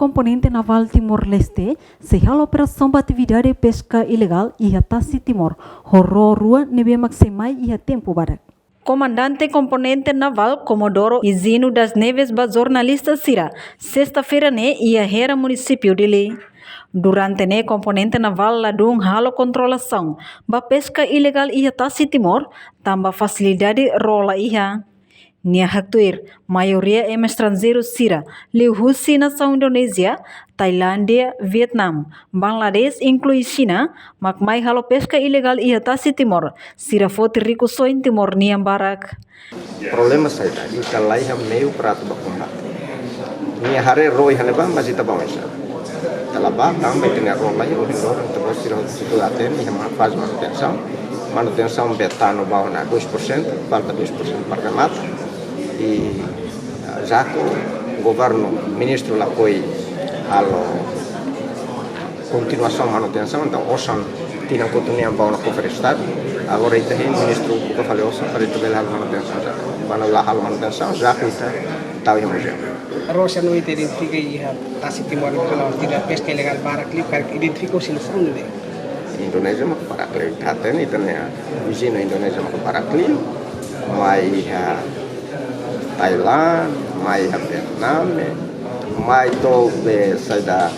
componente naval Timor-Leste se hala operação de atividade de pesca ilegal e a Tassi Timor, horror rua nebe maximai e a tempo barak. Comandante componente naval Comodoro Izino das Neves ba jornalista Sira, sexta-feira ne ia hera município de Lei. Durante ne componente naval ladung halo controlação ba pesca ilegal ia Tassi Timor, tamba facilidade rola ia. Nia haktuir, maioria é estrangeiro Sira, liu Rússia, nação Indonésia, Tailândia, Vietnam, Bangladesh inclui China, mak mai halo pesca ilegal ia Tassi Timor, Sira fote rico só em Timor niam barak. Problema saya tadi, kalau ia meio prato bakumbat. Nia hare roi haneba masih tabang esa. Kalau bah, tambah dengan rolai, orang orang terus Sira situ aten, ia faz manutenção betano bau na 2%, falta 2% para remate. E já que o governo, o ministro lá foi a continuação da manutenção, então Osan tinha continuado a cofre estado, agora ele tem o ministro que falou Osan para ele a manutenção, para lá a manutenção, já que está em museu. A Rússia não identifica a Tassi Timor kalau tidak pesca ilegal barakli, identifica o silfrun deh. Indonesia mau barakli, haten itu nih, vizinho Indonesia mau barakli, mas Thailand, mai Vietnam, mai tobe sada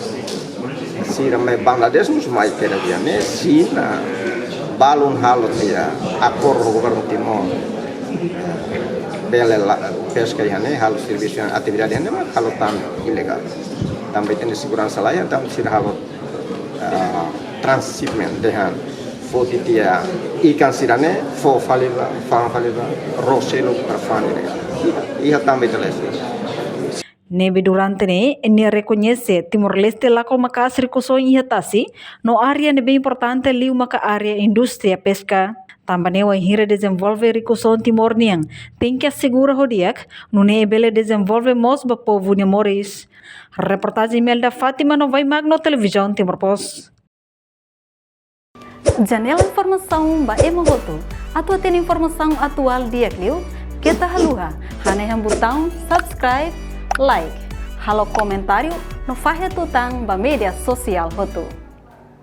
Sira mai Bangladesh mus mai kera ne China balun halo dia akor governo Timor bela pesca ne halo serviço atividade ne halo tam ilegal também tem segurança lá então Sira halo transshipment dehan foti dia ikan sirane fo faliva fan faliva roselo para fan ilegal. Ia também telespe. Nebe durante ne reconhece Timor-Leste lá como macas recursos ia Tassi, no área nebe importante liu maka área indústria pesca. Também o hira desenvolve recursos Timor niang, tem que assegurar hodiak, no ne bele desenvolve mos ba povo ne Moris. Reportagem Melda Fátima no vai magno televisão Timor Post. Janela informação ba emogoto. Atua tem informação atual dia kliu. Kita haluha, hane botão subscribe, like, halo comentário, no fahe tutang ba media sosial hotu.